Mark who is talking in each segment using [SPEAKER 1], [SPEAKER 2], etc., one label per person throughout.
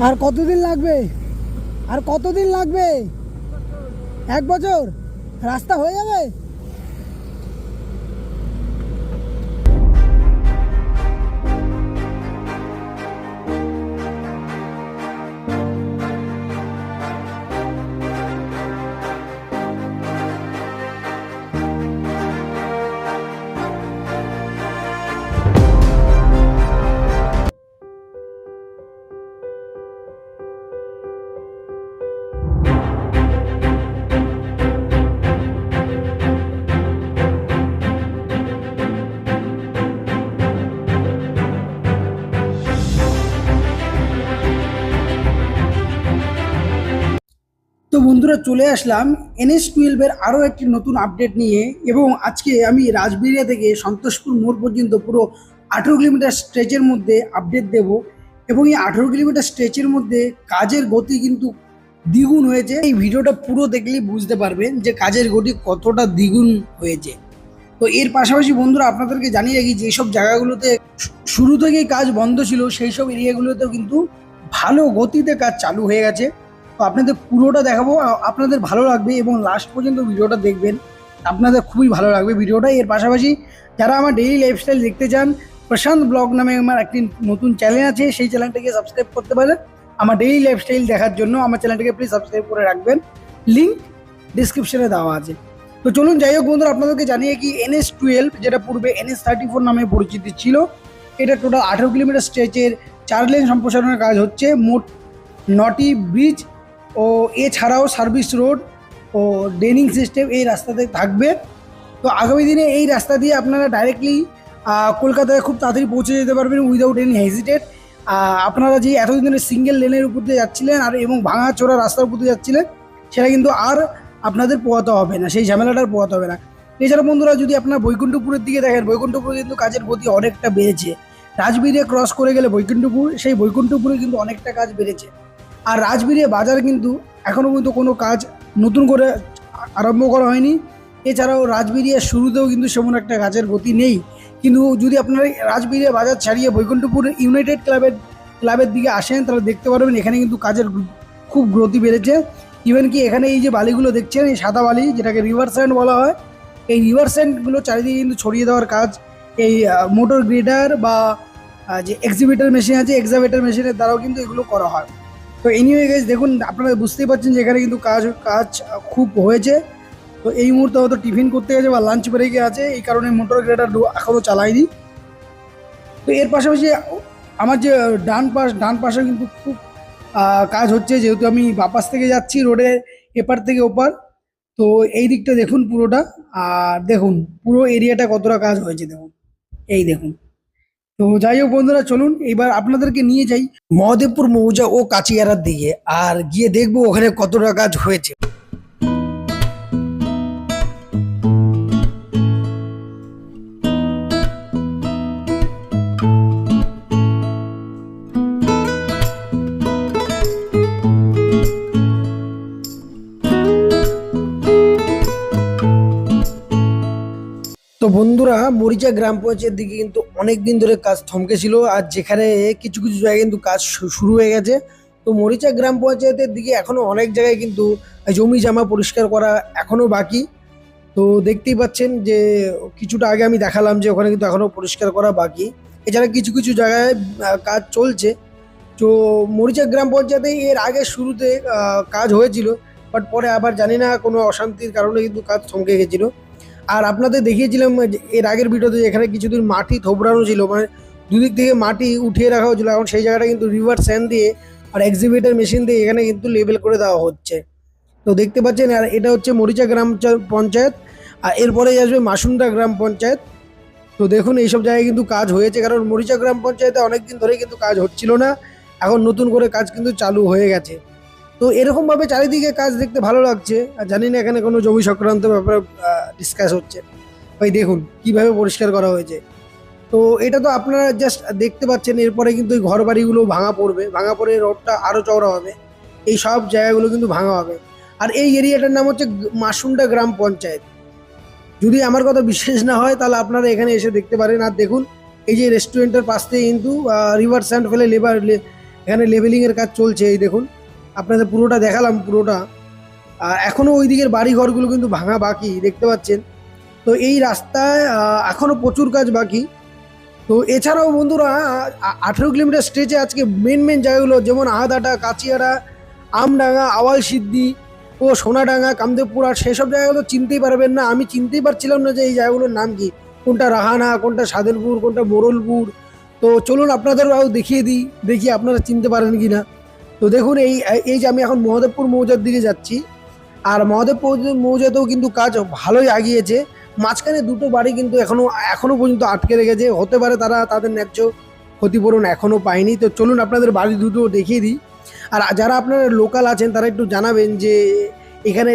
[SPEAKER 1] আর কতদিন লাগবে? আর কতদিন লাগবে? 1 বছর রাস্তা হয়ে যাবে? তো বন্ধুরা, চলে আসলাম NH-12-এর আরও একটি নতুন আপডেট নিয়ে। এবং আজকে আমি রাজবিড়িয়া থেকে সন্তোষপুর মোড় পর্যন্ত পুরো 18 কিলোমিটার স্ট্রেচের মধ্যে আপডেট দেব। এবং এই 18 কিলোমিটার স্ট্রেচের মধ্যে কাজের গতি কিন্তু দ্বিগুণ হয়েছে। এই ভিডিওটা পুরো দেখলেই বুঝতে পারবেন যে কাজের গতি কতটা দ্বিগুণ হয়েছে। তো এর পাশাপাশি বন্ধুরা, আপনাদেরকে জানিয়ে রাখি যেসব জায়গাগুলোতে শুরু থেকেই কাজ বন্ধ ছিল সেই সব এরিয়াগুলোতেও কিন্তু ভালো গতিতে কাজ চালু হয়ে গেছে। তো আপনাদের পুরোটা দেখাবো, আপনাদের ভালো লাগবে এবং লাস্ট পর্যন্ত ভিডিওটা দেখবেন, আপনাদের খুবই ভালো লাগবে ভিডিওটা। এর পাশাপাশি যারা আমার ডেইলি লাইফস্টাইল দেখতে চান, প্রশান্ত ব্লগ নামে আমার একটি নতুন চ্যানেল আছে, সেই চ্যানেলটাকে সাবস্ক্রাইব করতে পারেন। আমার ডেইলি লাইফস্টাইল দেখার জন্য আমার চ্যানেলটাকে প্লিজ সাবস্ক্রাইব করে রাখবেন, লিঙ্ক ডিসক্রিপশনে দেওয়া আছে। তো চলুন, যাই হোক বন্ধুরা, আপনাদেরকে জানিয়ে কি NH-12 যেটা পূর্বে NH-34 নামে পরিচিত ছিল, এটা টোটাল 18 কিলোমিটার স্ট্রেচের 4 লেন সম্প্রসারণের কাজ হচ্ছে। মোট 9টি ব্রিজ ও এছাড়াও সার্ভিস রোড ও ড্রেনিং সিস্টেম এই রাস্তাতে থাকবে। তো আগামী দিনে এই রাস্তা দিয়ে আপনারা ডাইরেক্টলি কলকাতায় খুব তাড়াতাড়ি পৌঁছে যেতে পারবেন উইদাউট এনি হেজিটেট। আপনারা যে এতদিন ধরে সিঙ্গেল লেনের উপর দিয়ে যাচ্ছিলেন আর এবং ভাঙাচোরা রাস্তার উপর দিয়ে যাচ্ছিলেন, সেটা কিন্তু আর আপনাদের পোয়াতে হবে না, সেই ঝামেলাটার পোয়াতে হবে না। এছাড়া বন্ধুরা, যদি আপনার বৈকুণ্ঠপুরের দিকে দেখেন, বৈকুণ্ঠপুরে কিন্তু কাজের গতি অনেকটা বেড়েছে। রাজবিড়িয়া ক্রস করে গেলে বৈকুণ্ঠপুর, সেই বৈকুণ্ঠপুরে কিন্তু অনেকটা কাজ বেড়েছে। আর রাজবিড়িয়া বাজার কিন্তু এখনও পর্যন্ত কোনো কাজ নতুন করে আরম্ভ করা হয়নি। এছাড়াও রাজবিড়িয়ার শুরুতেও কিন্তু সেমন একটা কাজের গতি নেই। কিন্তু যদি আপনারা রাজবিড়িয়া বাজার ছাড়িয়ে বৈকুণ্ঠপুর ইউনাইটেড ক্লাবের দিকে আসেন, তাহলে দেখতে পারবেন এখানে কিন্তু কাজের খুব গতি বেড়েছে। ইভেন কি এখানে এই যে বালিগুলো দেখছেন, এই সাদা বালি যেটাকে রিভার স্যান্ড বলা হয়, এই রিভার স্যান্ডগুলো চারিদিকে কিন্তু ছড়িয়ে দেওয়ার কাজ এই মোটর গ্রেডার বা যে এক্সিবিটার মেশিন আছে, এক্সাভেটার মেশিনের দ্বারাও কিন্তু এগুলো করা হয়। তো এনিওয়ে গাইস, দেখুন আপনারা বুঝতেই পারছেন যে এখানে কিন্তু কাজ খুব হয়েছে। তো এই মুহূর্তে হয়তো টিফিন করতে গেছে বা লাঞ্চ ব্রেকে আছে, এই কারণে মোটর গ্রেডার এখনও চালায়নি। তো এর পাশাপাশি আমার যে ডান পাশে কিন্তু খুব কাজ হচ্ছে, যেহেতু আমি বাপাস থেকে যাচ্ছি রোডের এপার থেকে ওপার। তো এই দিকটা দেখুন পুরোটা, আর দেখুন পুরো এরিয়াটা কতটা কাজ হয়েছে দেখুন, এই দেখুন। তো যাই হোক বন্ধুরা, চলুন এবার আপনাদেরকে নিয়ে যাই মহদেবপুর মৌজা ও কাচিয়ারার দিকে, আর গিয়ে দেখবো ওখানে কতটা কাজ হয়েছে। তো বন্ধুরা, মরিচা গ্রাম পঞ্চায়েতের দিকে কিন্তু অনেক দিন ধরে কাজ থমকে ছিল, আর যেখানে কিছু কিছু জায়গায় কিন্তু কাজ শুরু হয়ে গেছে। তো মরিচা গ্রাম পঞ্চায়েতের দিকে এখনো অনেক জায়গায় কিন্তু জমি জামা পরিষ্কার করা এখনো বাকি। তো দেখতেই পাচ্ছেন যে কিছুটা আগে আমি দেখালাম যে ওখানে কিন্তু এখনো পরিষ্কার করা বাকি। এছাড়া কিছু কিছু জায়গায় কাজ চলছে। তো মরিচা গ্রাম পঞ্চায়েতে এর আগে শুরুতে কাজ হয়েছিল, বাট পরে আবার জানি না কোনো অশান্তির কারণে কিন্তু কাজ থমকে গেছিলো। আর আপনাদের দেখিয়েছিলাম এর আগের ভিডিওতে এখানে কিছুদিন মাটি থোবড়ানো ছিল, মানে দুদিক থেকে মাটি উঠিয়ে রাখা হয়েছিল। এখন সেই জায়গাটা কিন্তু রিভার স্যান্ড দিয়ে আর এক্সিবিটার মেশিন দিয়ে এখানে কিন্তু লেবেল করে দেওয়া হচ্ছে। তো দেখতে পাচ্ছেন, আর এটা হচ্ছে মরিচা গ্রাম পঞ্চায়েত, আর এরপরেই আসবে মাসুন্ডা গ্রাম পঞ্চায়েত। তো দেখুন এইসব জায়গায় কিন্তু কাজ হয়েছে, কারণ মরিচা গ্রাম পঞ্চায়েতে অনেকদিন ধরে কিন্তু কাজ হচ্ছিল না, এখন নতুন করে কাজ কিন্তু চালু হয়ে গেছে। তো এরকমভাবে চারিদিকে কাজ দেখতে ভালো লাগছে। আর জানি না এখানে কোনো জমি সংক্রান্ত ব্যাপারে ডিসকাস হচ্ছে। ভাই দেখুন কিভাবে পরিষ্কার করা হয়েছে। তো এটা তো আপনারা জাস্ট দেখতে পাচ্ছেন, এরপরে কিন্তু এই ঘর বাড়িগুলো ভাঙা পড়বে, ভাঙা পড়ে রোডটা আরও চওড়া হবে, এই সব জায়গাগুলো কিন্তু ভাঙা হবে। আর এই এরিয়াটার নাম হচ্ছে মাসুন্ডা গ্রাম পঞ্চায়েত। যদি আমার কথা বিশ্বাস না হয় তাহলে আপনারা এখানে এসে দেখতে পারেন। আর দেখুন এই যে রেস্টুরেন্টের পাশ থেকে কিন্তু রিভার স্যান্ড ফেলে এখানে লেভেলিংয়ের কাজ চলছে। এই দেখুন, আপনাদের পুরোটা দেখালাম পুরোটা। আর এখনও ওই দিকের বাড়ি ঘরগুলো কিন্তু ভাঙা বাকি দেখতে পাচ্ছেন। তো এই রাস্তায় এখনও প্রচুর কাজ বাকি। তো এছাড়াও বন্ধুরা 18 কিলোমিটার স্ট্রেচে আজকে মেন মেন জায়গাগুলো যেমন আহাদাটা, কাচিয়ারা, আমডাঙ্গা, আওয়াল সিদ্ধি ও সোনাডাঙ্গা, কামদেবপুর, আর সেসব জায়গা তো চিনতেই পারবেন না। আমি চিনতেই পারছিলাম না যে এই জায়গাগুলোর নাম কি, কোনটা রাহানা, কোনটা সাদেরপুর, কোনটা মোরলপুর। তো চলুন আপনাদেরও দেখিয়ে দিই, দেখি আপনারা চিনতে পারেন কি না। তো দেখুন এই এই যে আমি এখন মহাদেবপুর মৌজার দিকে যাচ্ছি। আর মহাদেবপুর মৌজাতেও কিন্তু কাজ ভালোই আগিয়েছে। মাঝখানে দুটো বাড়ি কিন্তু এখনো পর্যন্ত আটকে রেখেছে, হতে পারে তারা তাদের ন্যায্য ক্ষতিপূরণ এখনো পায়নি। তো চলুন আপনাদের বাড়ি দুটো দেখিয়ে দিই। আর যারা আপনারা লোকাল আছেন তারা একটু জানাবেন যে এখানে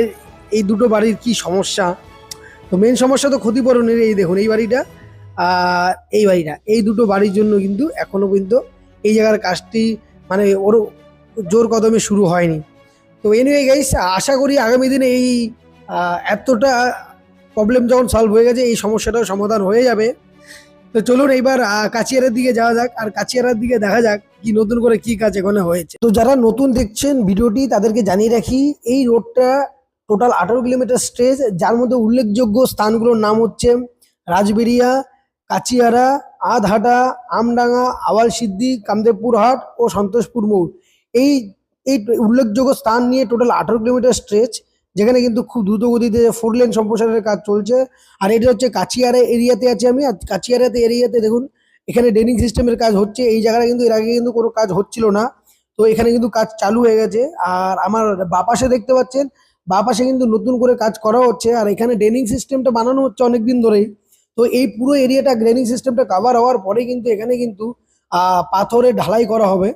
[SPEAKER 1] এই দুটো বাড়ির কি সমস্যা। তো মেন সমস্যা তো ক্ষতিপূরণের। এই দেখুন এই বাড়িটা আর এই বাড়িটা, এই দুটো বাড়ির জন্য কিন্তু এখনো পর্যন্ত এই জায়গার কাজটি মানে ওর জোর কদমে শুরু হয়নি। তো এনিওয়ে গাইস, আশা করি আগামী দিনে এই এতটা প্রবলেম যখন সলভ হয়ে গেছে, এই সমস্যাটাও সমাধান হয়ে যাবে। তো চলুন এইবার কাচিয়ারের দিকে যাওয়া যাক, আর কাচিয়ারের দিকে দেখা যাক কি নতুন করে কি কাজ এখানে হয়েছে। তো যারা নতুন দেখছেন ভিডিওটি তাদেরকে জানিয়ে রাখি, এই রোডটা টোটাল 18 কিলোমিটার স্ট্রেচ, যার মধ্যে উল্লেখযোগ্য স্থানগুলোর নাম হচ্ছে রাজবেরিয়া, কাচিয়ারা, আধহাটা, আমডাঙ্গা, আওয়াল সিদ্ধি, কামদেবপুর হাট ও সন্তোষপুর মোড়। এই এই উল্লেখযোগ্য স্থান নিয়ে টোটাল 18 কিলোমিটার স্ট্রেচ, যেখানে কিন্তু খুব দ্রুত গতিতে 4 লেন সম্প্রসারণের কাজ চলছে। আর এটা হচ্ছে কাচিয়ারা এরিয়াতে আছি আমি। আর কাচিয়ারাতে এরিয়াতে দেখুন এখানে ড্রেনিং সিস্টেমের কাজ হচ্ছে। এই জায়গাটা কিন্তু এর আগে কিন্তু কোনো কাজ হচ্ছিল না, তো এখানে কিন্তু কাজ চালু হয়ে গেছে। আর আমার বাপাশে দেখতে পাচ্ছেন, বাপাশে কিন্তু নতুন করে কাজ করা হচ্ছে। আর এখানে ড্রেনিং সিস্টেমটা বানানো হচ্ছে অনেক দিন ধরেই। তো এই পুরো এরিয়াটা ড্রেনিং সিস্টেমটা কভার হওয়ার পরে কিন্তু এখানে কিন্তু পাথরে ঢালাই করা হবে।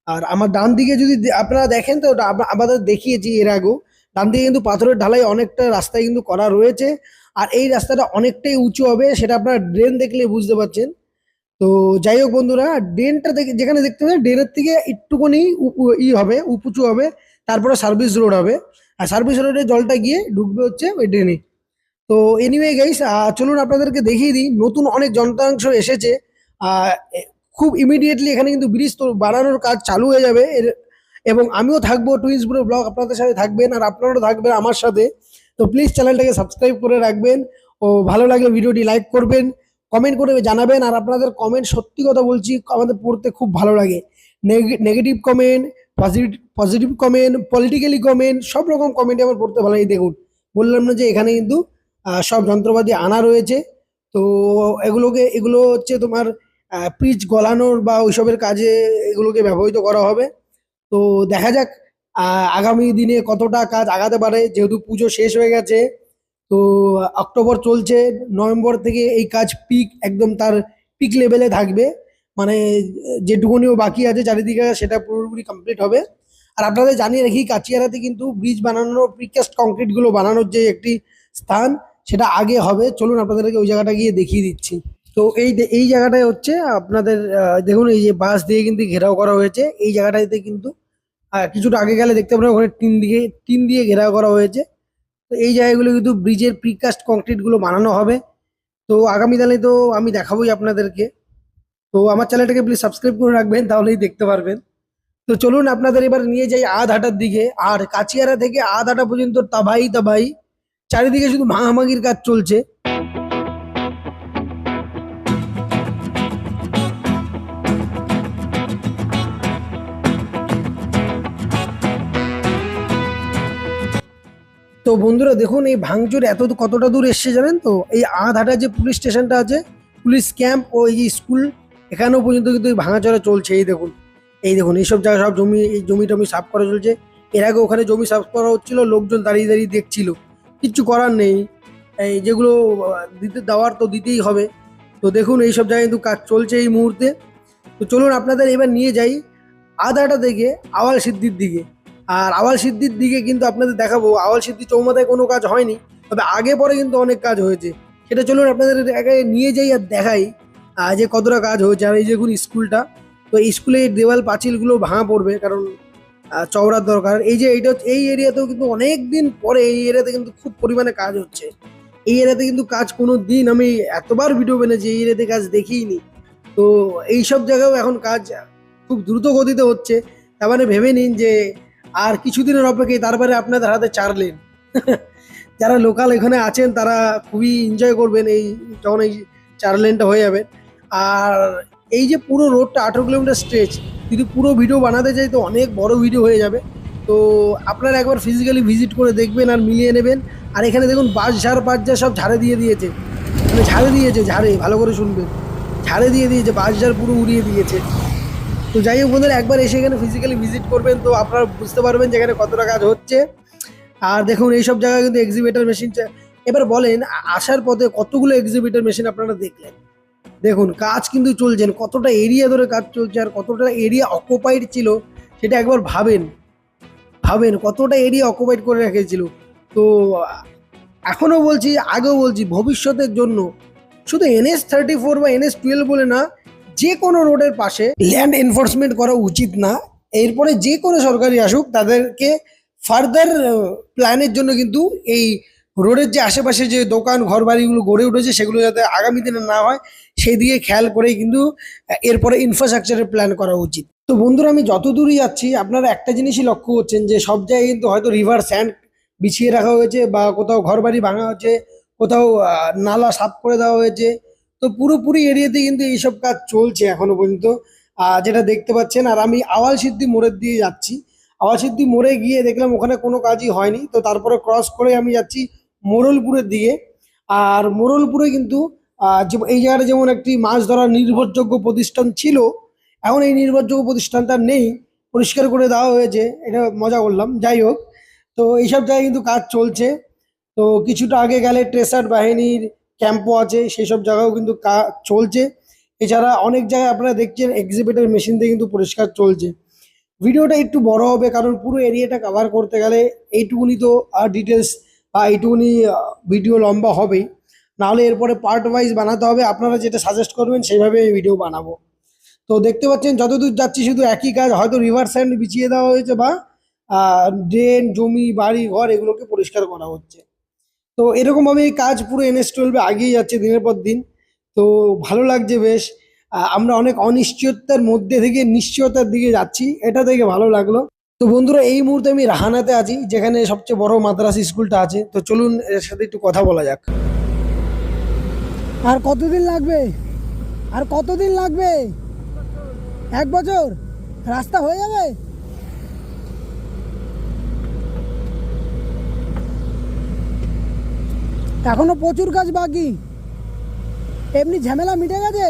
[SPEAKER 1] আর আমার ডান দিকে যদি আপনারা দেখেন, তো ওটা আমাদের দেখিয়েছি এর আগেও, ডান দিকে কিন্তু পাথরের ঢালাই অনেকটা রাস্তায় কিন্তু করা রয়েছে। আর এই রাস্তাটা অনেকটাই উঁচু হবে, সেটা আপনারা ড্রেন দেখলে বুঝতে পারছেন। তো যাই হোক বন্ধুরা, ড্রেনটা দেখে যেখানে দেখতে পাবেন ড্রেনের থেকে একটুখানি হবে, উঁচু হবে, তারপরে সার্ভিস রোড হবে। আর সার্ভিস রোডে জলটা গিয়ে ঢুকবে হচ্ছে ওই ড্রেনে। তো এনিওয়ে গাইস, চলুন আপনাদেরকে দেখিয়ে দিই, নতুন অনেক যন্ত্রাংশ এসেছে। আহ, খুব ইমিডিয়েটলি এখানে কিন্তু ব্রিজ তো বানানোর কাজ চালু হয়ে যাবে এবং আমিও থাকবো, টুইন্স ব্রো ব্লগ আপনাদের সাথে থাকবেন, আর আপনারাও থাকবেন আমার সাথে। তো প্লিজ চ্যানেলটাকে সাবস্ক্রাইব করে রাখবেন, ও ভালো লাগলে ভিডিওটি লাইক করবেন, কমেন্ট করে জানাবেন। আর আপনাদের কমেন্ট সত্যি কথা বলছি আমাদের পড়তে খুব ভালো লাগে। Negative comment, positive positive comment, politically comment, সব রকম কমেন্ট আমার পড়তে ভালো লাগে। দেখুন বললাম না যে এখানে কিন্তু সব যন্ত্রপাতি আনা রয়েছে। তো এগুলো হচ্ছে তোমার পিচ গলানোর বা ওইসবের কাজে এগুলোকে ব্যবহৃত করা হবে। তো দেখা যাক আগামী দিনে কতটা কাজ আগাতে পারে, যেহেতু পুজো শেষ হয়ে গেছে। তো অক্টোবর চলছে, নভেম্বর থেকে এই কাজ পিক একদম তার পিক লেভেলে থাকবে। মানে যেটুকুনিও বাকি আছে চারিদিকে সেটা পুরোপুরি কমপ্লিট হবে। আর আপনাদের জানিয়ে রাখি, কাচিয়ারাতে কিন্তু ব্রিজ বানানোর প্রিকাস্ট কংক্রিটগুলো বানানোর যে একটি স্থান, সেটা আগে হবে। চলুন আপনাদেরকে ওই জায়গাটা গিয়ে দেখিয়ে দিচ্ছি। তো এই জায়গাটায় হচ্ছে আপনাদের দেখুন এই যে বাঁশ দিয়ে কিন্তু ঘেরাও করা হয়েছে। এই জায়গাটাতে কিন্তু কিছুটা আগে গেলে দেখতে পাবেন ওখানে টিন দিয়ে ঘেরাও করা হয়েছে। তো এই জায়গাগুলো কিন্তু ব্রিজের প্রিকাস্ট কংক্রিট গুলো বানানো হবে। তো আগামী দিনে তো আমি দেখাবোই আপনাদেরকে। তো আমার চ্যানেলটাকে প্লিজ সাবস্ক্রাইব করে রাখবেন, তাহলেই দেখতে পারবেন। তো চলুন আপনাদের এবার নিয়ে যাই আধহাটার দিকে। আর কাচিয়ারা থেকে আধহাটা পর্যন্ত তাবাই তাবাই, চারিদিকে শুধু ভাঙাভাঙির কাজ চলছে। তো বন্ধুরা দেখুন এই ভাঙচুর কতটা দূর এসছে জানেন তো? এই আধহাটা যে পুলিশ স্টেশনটা আছে, পুলিশ ক্যাম্প ও এই যে স্কুল, এখানেও পর্যন্ত কিন্তু এই ভাঙাচোরা চলছে। এই দেখুন এইসব জায়গায় সব এই জমি টমি সাফ করা চলছে। এর আগে ওখানে জমি সাফ করা হচ্ছিল, লোকজন দাঁড়িয়ে দাঁড়িয়ে দেখছিল, কিচ্ছু করার নেই। এই যেগুলো দিতে দেওয়ার তো দিতেই হবে। তো দেখুন এইসব জায়গায় কিন্তু কাজ চলছে এই মুহূর্তে। তো চলুন আপনাদের এবার নিয়ে যাই আদাটা থেকে আওয়াল সিদ্ধির দিকে। আর আওয়াল সিদ্ধির দিকে কিন্তু আপনাদের দেখাবো, আওয়াল সিদ্ধি চৌমাথায় কোনো কাজ হয়নি, তবে আগে পরে কিন্তু অনেক কাজ হয়েছে। সেটা চলুন আপনাদের আগে নিয়ে যাই আর দেখাই যে কতটা কাজ হয়েছে। আর এই দেখুন স্কুলটা, তো এই স্কুলের দেওয়াল পাঁচিলগুলো ভাঙা পড়বে, কারণ চওড়ার দরকার। এই যে এই এরিয়াতেও কিন্তু অনেক দিন পরে এই এরিয়াতে কিন্তু খুব পরিমাণে কাজ হচ্ছে। এই এরিয়াতে কিন্তু কাজ কোনো দিন আমি এতবার ভিডিও বানিয়েছি, এই এরিয়াতে কাজ দেখিনি। তো এইসব জায়গায়ও এখন কাজ খুব দ্রুত গতিতে হচ্ছে। তার মানে ভেবে নিন যে আর কিছুদিনের অপেক্ষায় তারপরে আপনাদের হাতে 4 লেন। যারা লোকাল এখানে আছেন তারা খুবই এনজয় করবেন এই যখন এই 4 লেনটা হয়ে যাবে। আর এই যে পুরো রোডটা 18 কিলোমিটার স্ট্রেচ, যদি পুরো ভিডিও বানাতে চাই তো অনেক বড় ভিডিও হয়ে যাবে। তো আপনারা একবার ফিজিক্যালি ভিজিট করে দেখবেন আর মিলিয়ে নেবেন। আর এখানে দেখুন বাঁশঝাড় সব ঝাড়ে দিয়ে দিয়েছে, মানে ঝাড়ে দিয়েছে, ঝাড়ে ভালো করে শুনবেন, ঝাড়ে দিয়ে দিয়েছে, বাঁশঝাড় পুরো উড়িয়ে দিয়েছে। তো যাই হোক বন্ধুরা, একবার এসে এখানে ফিজিক্যালি ভিজিট করবেন তো আপনারা বুঝতে পারবেন যে এখানে কতটা কাজ হচ্ছে। আর দেখুন এইসব জায়গায় কিন্তু এক্সিবিটর মেশিন। এবার বলেন আসার পথে কতগুলো এক্সিবিটর মেশিন আপনারা দেখলেন, দেখুন কাজ কিন্তু চলছেন, কতটা এরিয়া ধরে কাজ চলছে আর কতটা এরিয়া অকুপাইড ছিল সেটা একবার ভাবেন, ভাবেন কতটা এরিয়া অকুপাইড করে রেখেছিল। তো এখনো বলছি, আগেও বলছি, ভবিষ্যতের জন্য শুধু NH34 বা NH12 বলে না, যে কোনো রোডের পাশে ল্যান্ড এনফোর্সমেন্ট করা উচিত না। এরপরে যে কোনো সরকারি আসুক তাদেরকে ফার্দার প্ল্যানের জন্য কিন্তু এই রোডের যে আশেপাশে যে দোকান ঘর বাড়িগুলো গড়ে উঠেছে সেগুলো যাতে আগামী দিনে না হয় সেই দিকে খেয়াল করেই কিন্তু এরপরে ইনফ্রাস্ট্রাকচারের প্ল্যান করা উচিত। তো বন্ধুরা, আমি যত দূরই যাচ্ছি আপনারা একটা জিনিসই লক্ষ্য করছেন যে সব জায়গায় কিন্তু হয়তো রিভার স্যান্ড বিছিয়ে রাখা হয়েছে বা কোথাও ঘর বাড়ি ভাঙা হচ্ছে, কোথাও নালা সাফ করে দেওয়া হয়েছে। তো পুরোপুরি এরিয়াতে কিন্তু এইসব কাজ চলছে এখনো পর্যন্ত, যেটা দেখতে পাচ্ছেন। আর আমি আওয়াল সিদ্ধি মোড়ের দিয়ে যাচ্ছি, আওয়াল সিদ্ধি মোড়ে গিয়ে দেখলাম ওখানে কোনো কাজই হয়নি। তো তারপরে ক্রস করে আমি যাচ্ছি মোড়লপুরের দিকে। আর মোড়লপুরে কিন্তু এই জায়গাটা যেমন একটি মাছ ধরার নির্ভরযোগ্য প্রতিষ্ঠান ছিল, এখন এই নির্ভরযোগ্য প্রতিষ্ঠানটা নেই, পরিষ্কার করে দেওয়া হয়েছে, এটা মজা করলাম। যাই হোক, তো এইসব জায়গায় কিন্তু কাজ চলছে। তো কিছুটা আগে গেলে ট্রেসার বাহিনীর ক্যাম্পও আছে, সেই সব জায়গাও কিন্তু কাজ চলছে। এছাড়া অনেক জায়গায় আপনারা দেখছেন এক্সিবিটর মেশিন দিয়ে কিন্তু পরিষ্কার চলছে। ভিডিওটা একটু বড় হবে কারণ পুরো এরিয়াটা কভার করতে গেলে এইটুকুনি তো আর ডিটেলস বা এইটুকুনি ভিডিও লম্বা হবেই, নাহলে এরপরে পার্ট ওয়াইজ বানাতে হবে। আপনারা যেটা সাজেস্ট করবেন সেইভাবে ভিডিও বানাবো। তো দেখতে পাচ্ছেন যতদূর যাচ্ছি শুধু একই কাজ, হয়তো রিভার স্যান্ড বিছিয়ে দেওয়া হয়েছে বা ড্রেন, জমি, বাড়ি ঘর এগুলোকে পরিষ্কার করা হচ্ছে। তো এরকমভাবে এই কাজ পুরো NH12 আগিয়ে যাচ্ছে দিনের পর দিন। তো ভালো লাগছে বেশ। আমরা অনেক অনিশ্চয়তার মধ্যে থেকে নিশ্চয়তার দিকে যাচ্ছি, এটা থেকে ভালো লাগলো। তো বন্ধুরা, এই মুহূর্তে আমি রাহানাতে আছি, যেখানে সবচেয়ে বড় মাদ্রাসা স্কুলটা আছে। তো চলুন এর সাথে একটু কথা বলা যাক।
[SPEAKER 2] আর কতদিন লাগবে? আর কতদিন লাগবে? 1 বছর রাস্তা হয়ে যাবে? এখনো প্রচুর কাজ বাকি। এমনি ঝামেলা মিটে গেছে?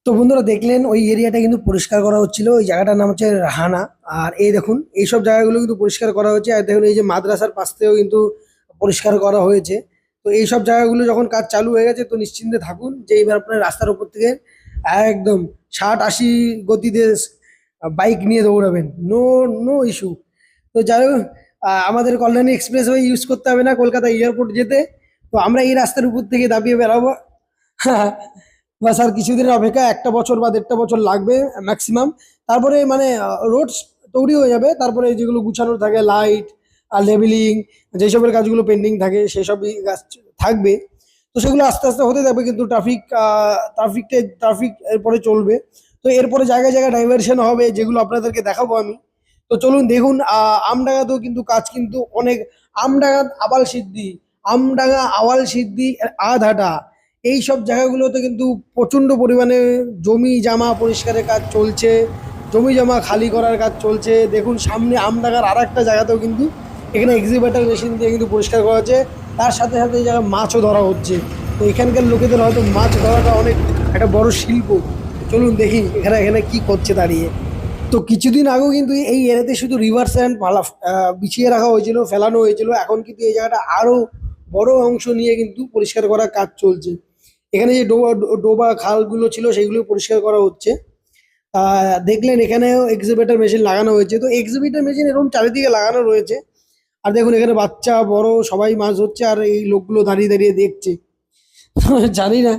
[SPEAKER 1] তো বন্ধুরা, দেখলেন ওই এরিয়াটা কিন্তু পরিষ্কার করা হচ্ছিল, ওই জায়গাটার নাম হচ্ছে রাহানা। আর এই দেখুন এইসব জায়গাগুলো কিন্তু পরিষ্কার করা হচ্ছে। আর দেখুন এই যে মাদ্রাসার পাশ থেকেও কিন্তু পরিষ্কার করা হয়েছে। তো এইসব জায়গাগুলো যখন কাজ চালু হয়ে গেছে তো নিশ্চিন্তে থাকুন যে এবার আপনার রাস্তার উপর থেকে একদম 60-80 গতিতে বাইক নিয়ে দৌড়াবেন, নো নো ইস্যু। তো যাই হোক, আমাদের কল্যাণী এক্সপ্রেস ওয়ে ইউজ করতে হবে না কলকাতা এয়ারপোর্ট যেতে। তো আমরা এই রাস্তার উপর থেকে দাবিয়ে বেরাবো। বাস আর কিছুদিনের অপেক্ষা, 1 বছর বা 1.5 বছর লাগবে ম্যাক্সিমাম। তারপরে মানে রোড তৈরি হয়ে যাবে। তারপরে যেগুলো গুছানোর থাকে, লাইট আর লেবেলিং, যেসবের কাজগুলো পেন্ডিং থাকে সেসবই কাজ থাকবে। তো সেগুলো আস্তে আস্তে হতে থাকবে, কিন্তু ট্রাফিক এরপরে চলবে। তো এরপরে জায়গায় জায়গায় ডাইভারশন হবে, যেগুলো আপনাদেরকে দেখাবো আমি। তো চলুন দেখুন, আমডাঙ্গাতেও কিন্তু কাজ কিন্তু অনেক। আমডাঙ্গা আওয়াল সিদ্ধি আধাটা এই সব জায়গাগুলোতে কিন্তু প্রচণ্ড পরিমাণে জমি জমা পরিষ্কারের কাজ চলছে, জমি জমা খালি করার কাজ চলছে। দেখুন সামনে আমডাঙ্গার আর একটা জায়গাতেও কিন্তু এখানে এক্সিবিটর মেশিন দিয়ে কিন্তু পরিষ্কার করা হচ্ছে। তার সাথে সাথে এই জায়গায় মাছও ধরা হচ্ছে। তো এখানকার লোকেদের হয়তো মাছ ধরাটা অনেক একটা বড় শিল্প। চলুন দেখি এখানে এখানে কি করছে দাঁড়িয়ে। তো কিছুদিন আগেও কিন্তু এই এরিয়াতে শুধু রিভার স্যান্ড বিছিয়ে রাখা হয়েছিল, ফেলানো হয়েছিল। এখন কিন্তু এই জায়গাটা আরো বড় অংশ নিয়ে কিন্তু পরিষ্কার করার কাজ চলছে। এখানে যে ডোবা ডোবা খালগুলো ছিল সেগুলো পরিষ্কার করা হচ্ছে। দেখলেন এখানেও এক্সিবিটর মেশিন লাগানো হয়েছে। তো এক্সিবিটর মেশিন এরকম চারিদিকে লাগানো রয়েছে। আর দেখুন এখানে বাচ্চা বড় সবাই মাছ ধরছে আর এই লোকগুলো দাঁড়িয়ে দাঁড়িয়ে দেখছে। জানি না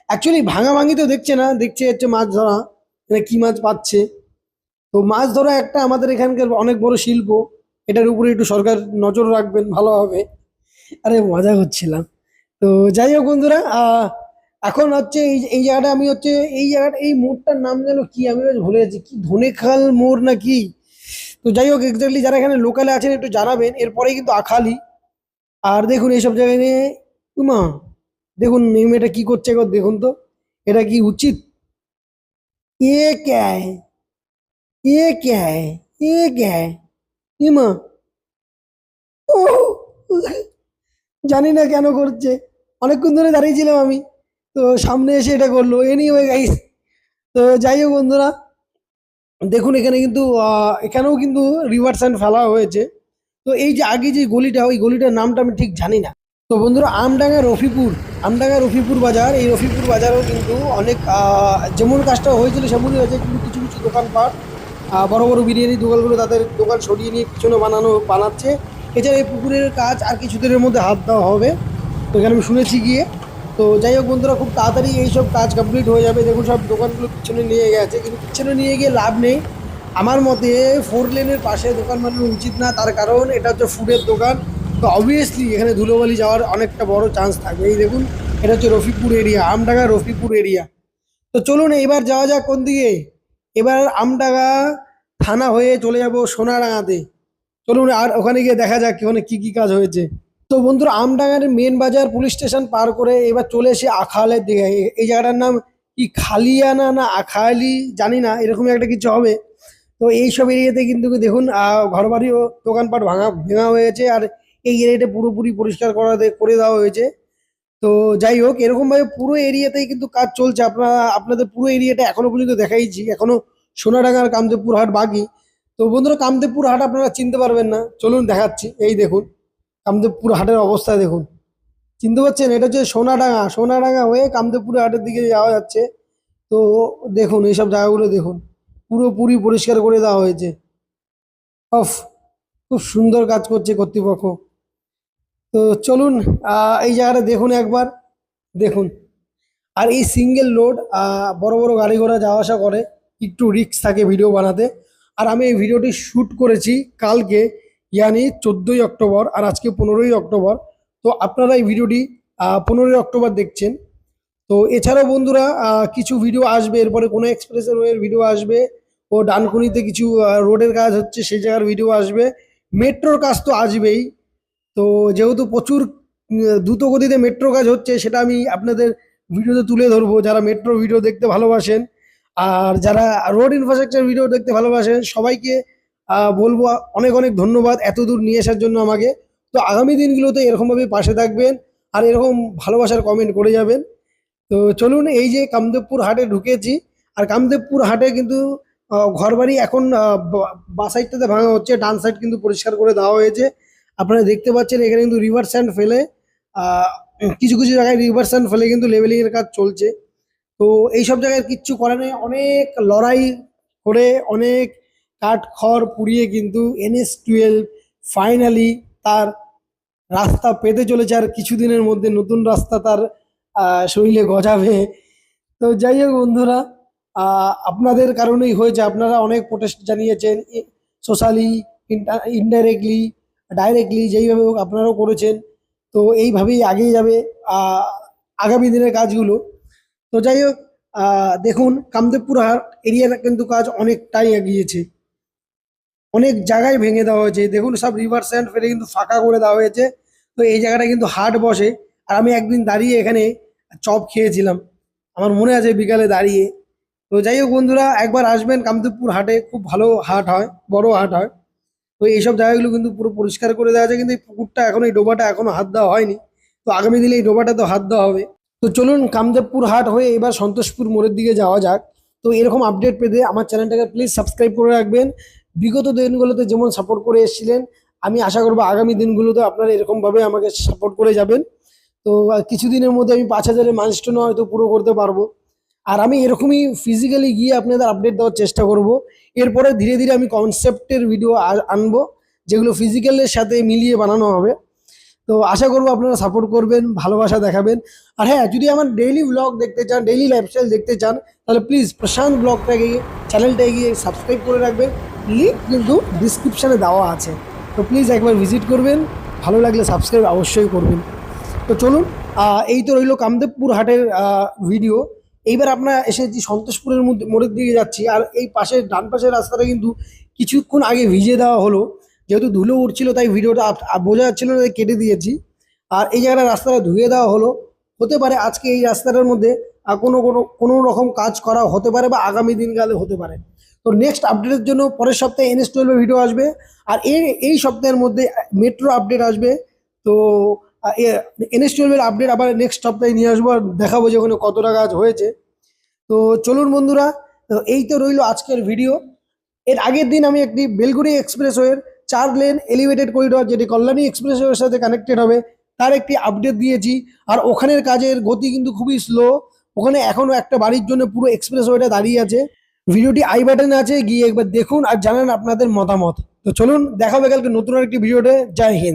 [SPEAKER 1] অ্যাকচুয়ালি ভাঙাভাঙি তো দেখছে না, দেখছে হচ্ছে মাছ ধরা, মানে কি মাছ পাচ্ছে। তো মাছ ধরা একটা আমাদের এখানকার অনেক বড় শিল্প, এটার উপরে একটু সরকার নজর রাখবেন ভালো হবে। আরে মজা করছিলাম। তো যাই হোক বন্ধুরা, এখন হচ্ছে এই জায়গাটা আমি হচ্ছে এই জায়গাটা এই মোড়টার নাম যেন কি আমি বেশ ভুলে যাচ্ছি, কি ধনেখাল মোড় না কি। তো যাই হোক এক্স্যাক্টলি যারা এখানে লোকালে আছেন একটু জানাবেন। এরপরে কিন্তু আখালি। আর দেখুন এইসব জায়গায় নিয়ে উমা, দেখুন এই মেয়েটা কি করছে একবার দেখুন তো, এটা কি উচিত? এ ক্যা है ये क्या है ये क्या है ইমা, ও জানি না কেন করছে, অনেকক্ষণ ধরে দাঁড়িয়েছিলাম আমি, তো সামনে এসে এটা করলো। এনিওয়ে গাইস, তো যাই হোক বন্ধুরা, দেখুন এখানে কিন্তু এখানেও কিন্তু রিভার স্যান্ড ফেলা হয়েছে। তো এই যে আগে যে গলিটা, ওই গলিটার নামটা আমি ঠিক জানি না। তো বন্ধুরা, আমডাঙ্গা রফিপুর বাজার, এই রফিপুর বাজারেও কিন্তু অনেক যেমন কাজটা হয়েছিল সেমনই হয়েছে, কিন্তু কিছু কিছু দোকানপাট বড় বড় বিরিয়ানি দোকানগুলো তাদের দোকান সরিয়ে নিয়ে পিছনে বানাচ্ছে। এছাড়া এই পুকুরের কাজ আর কিছুদিনের মধ্যে হাত দেওয়া হবে, তো এখানে আমি শুনেছি গিয়ে। তো যাই হোক বন্ধুরা, খুব তাড়াতাড়ি এইসব কাজ কমপ্লিট হয়ে যাবে। দেখুন সব দোকানগুলো পিছনে নিয়ে গেছে, কিন্তু পিছনে নিয়ে গিয়ে লাভ নেই আমার মতে। 4 লেনের পাশে দোকান বানানো উচিত না, তার কারণ এটা হচ্ছে ফুডের দোকান। তো অবভিয়াসলি এখানে ধুলোবালি যাওয়ার অনেকটা বড় চান্স থাকবে। এই দেখুন, এটা হচ্ছে রফিপুর এরিয়া, আমডাঙ্গা রফিপুর এরিয়া। তো চলুন এবার যাওয়া যাক কোন দিকে। এবার আমডাঙ্গা থানা হয়ে চলে যাব সোনারাঙাতে। চলুন আর ওখানে গিয়ে দেখা যাক ওখানে কি কি কাজ হয়েছে। তো বন্ধুরা, আমডাঙ্গার মেন বাজার পুলিশ স্টেশন পার করে এবার চলে এসে আখালের দিকে। এই জায়গাটার নাম কি খালিয়ানা না আখালি জানি না, এরকমই একটা কিছু হবে। তো এইসব এরিয়াতে কিন্তু দেখুন ঘরবাড়ি ও দোকানপাট ভেঙা হয়েছে, আর এই এরিয়াটা পুরোপুরি পরিষ্কার করে দেওয়া হয়েছে। তো যাই হোক, এরকম ভাবে পুরো এরিয়াতেই কিন্তু কাজ চলছে। আপনাদের পুরো এরিয়াটা এখনো পর্যন্ত দেখাইছি, এখনো সোনাডাঙ্গার কামদেবপুর হাট বাকি। তো বন্ধুরা, কামদেবপুর হাট আপনারা চিনতে পারবেন না, চলুন দেখাচ্ছি। এই দেখুন কামদেবপুর হাটের অবস্থা দেখুন, চিনতে পারছেন? এটা হচ্ছে সোনাডাঙ্গা হয়ে কামদেবপুর হাটের দিকে যাওয়া যাচ্ছে। তো দেখুন এইসব জায়গাগুলো দেখুন, পুরোপুরি পরিষ্কার করে দেওয়া হয়েছে। অফ, খুব সুন্দর কাজ করছে কর্তৃপক্ষ। তো চলুন এই জায়গাটা দেখুন একবার, দেখুন। আর এই সিঙ্গেল রোড, বড় বড় গাড়ি ঘোড়া যাওয়া আসা করে, একটু রিস্ক থাকে ভিডিও বানাতে। আর আমি এই ভিডিওটি শ্যুট করেছি কালকে, ইয়ানি 14ই অক্টোবর, আর আজকে 15ই অক্টোবর। তো আপনারা এই ভিডিওটি 15ই অক্টোবর দেখছেন। তো এছাড়াও বন্ধুরা কিছু ভিডিও আসবে, এরপরে কোনো এক্সপ্রেসের ওয়ের ভিডিও আসবে, ও ডানকুনিতে কিছু রোডের কাজ হচ্ছে সেই জায়গার ভিডিও আসবে, মেট্রোর কাজ তো আসবেই। তো যেহেতু প্রচুর দ্রুত গতিতে মেট্রো কাজ হচ্ছে, সেটা আমি আপনাদের ভিডিওতে তুলে ধরবো। যারা মেট্রো ভিডিও দেখতে ভালোবাসেন আর যারা রোড ইনফ্রাস্ট্রাকচার ভিডিও দেখতে ভালোবাসেন, সবাইকে বলবো অনেক অনেক ধন্যবাদ এত দূর নিয়ে আসার জন্য আমাকে। তো আগামী দিনগুলোতে এরকমভাবে পাশে থাকবেন আর এরকম ভালোবাসার কমেন্ট করে যাবেন। তো চলুন, এই যে কামদেবপুর হাটে ঢুকেছি, আর কামদেবপুর হাটে কিন্তু ঘরবাড়ি এখন বা সাইডটাতে ভাঙা হচ্ছে, ডান সাইড কিন্তু পরিষ্কার করে দেওয়া হয়েছে। আপনারা দেখতে পাচ্ছেন এখানে কিন্তু রিভার স্যান্ড ফেলে আহ, কিছু কিছু জায়গায় রিভার স্যান্ড ফেলে কিন্তু লেভেলিং এর কাজ চলছে। তো এইসব জায়গায় কিচ্ছু করার নেই, অনেক লড়াই করে অনেক কাঠ খড় পুড়িয়ে কিন্তু NH-12 ফাইনালি তার রাস্তা পেতে চলেছে। আর কিছুদিনের মধ্যে নতুন রাস্তা তার শরীরে গজাবে। তো যাই হোক বন্ধুরা, আপনাদের কারণেই হয়েছে, আপনারা অনেক প্রোটেস্ট জানিয়েছেন, সোশ্যালি, ইনডাইরেক্টলি, ডাইরেক্টলি, যেইভাবে হোক আপনারাও করেছেন। তো এইভাবেই আগিয়ে যাবে আহ, আগামী দিনের কাজগুলো। তো যাই হোক, দেখুন কামদেবপুর হাট এরিয়ার কিন্তু কাজ অনেকটাই এগিয়েছে, অনেক জায়গায় ভেঙে দেওয়া হয়েছে। দেখুন সব রিভার স্যান্ড ফেলে কিন্তু ফাঁকা করে দেওয়া হয়েছে। তো এই জায়গাটা কিন্তু হাট বসে, আর আমি একদিন দাঁড়িয়ে এখানে চপ খেয়েছিলাম, আমার মনে আছে বিকালে দাঁড়িয়ে। তো যাই হোক বন্ধুরা, একবার আসবেন কামদেবপুর হাটে, খুব ভালো হাট হয়, বড় হাট হয়। তো এইসব জায়গাগুলো কিন্তু পুরো পরিষ্কার করে দেওয়া আছে, কিন্তু এই পুকুরটা এখনো, এই ডোবাটা এখনো হাত দেওয়া হয়নি। তো আগামী দিনে এই ডোবাটা তো হাত দেওয়া হবে। তো চলুন কামদেবপুর হাট হয়ে এবার সন্তোষপুর মোড়ের দিকে যাওয়া যাক। তো এরকম আপডেট পেতে আমার চ্যানেলটাকে প্লিজ সাবস্ক্রাইব করে রাখবেন। বিগত দিনগুলোতে যেমন সাপোর্ট করে এসেছিলেন, আমি আশা করবো আগামী দিনগুলোতে আপনারা এরকমভাবে আমাকে সাপোর্ট করে যাবেন। তো কিছুদিনের মধ্যে আমি 5,000-এর মাইলস্টোন হয়তো পুরো করতে পারবো। আর আমি এরকমই ফিজিক্যালি গিয়ে আপনাদের আপডেট দেওয়ার চেষ্টা করব। এরপরে ধীরে ধীরে আমি কনসেপ্টের ভিডিও আনবো, যেগুলো ফিজিক্যালের সাথে মিলিয়ে বানানো হবে। তো আশা করবো আপনারা সাপোর্ট করবেন, ভালোবাসা দেখাবেন। আর হ্যাঁ, যদি আমার ডেইলি ব্লগ দেখতে চান, ডেইলি লাইফস্টাইল দেখতে চান, তাহলে প্লিজ প্রশান্ত ব্লগটাকে চ্যানেলটা গিয়ে সাবস্ক্রাইব করে রাখবেন। লিঙ্ক কিন্তু ডিসক্রিপশানে দেওয়া আছে, তো প্লিজ একবার ভিজিট করবেন। ভালো লাগলে সাবস্ক্রাইব অবশ্যই করবেন। তো চলুন, এই তো রইলো কামদেবপুর হাটের ভিডিও। এইবার আমরা এসেছি সন্তোষপুরের মধ্যে মোড়ের দিকে যাচ্ছি। আর এই পাশের ডান পাশের রাস্তাটা কিন্তু কিছুক্ষণ আগে ভিজিয়ে দেওয়া হলো, যেহেতু ধুলো উঠছিল তাই ভিডিওটা বোঝা যাচ্ছিল না, তাই কেটে দিয়েছি। আর এই জায়গাটা রাস্তাটা ধুয়ে দেওয়া হলো। হতে পারে আজকে এই রাস্তাটার মধ্যে কোনো রকম কাজ করা হতে পারে, বা আগামী দিনকালে হতে পারে। তো নেক্সট আপডেটের জন্য পরের সপ্তাহে NS12 ভিডিও আসবে। আর এই সপ্তাহের মধ্যে মেট্রো আপডেট আসবে। তো NS12 আপডেট আবার নেক্সট সপ্তাহে নিয়ে আসবো, আর দেখাবো যে ওখানে কতটা কাজ হয়েছে। তো চলুন বন্ধুরা, তো এই তো রইলো আজকের ভিডিও। এর আগের দিন আমি একটি বেলগুড়ি এক্সপ্রেসওয়ের 4 লেন এলিভেটেড করিডোর, যেটি কল্যাণী এক্সপ্রেসওয়ের সাথে কানেক্টেড হবে, তার একটি আপডেট দিয়েছি। আর ওখানের কাজের গতি কিন্তু খুবই স্লো। ওখানে এখনো একটা বাড়ির জন্য পুরো এক্সপ্রেসওয়েটা দাঁড়িয়ে আছে। ভিডিওটি আই বাটনে আছে, গিয়ে একবার দেখুন আর জানান আপনাদের মতামত। তো চলুন, দেখা হবে কালকে নতুন আরেকটি ভিডিওতে। জয় হিন্দ।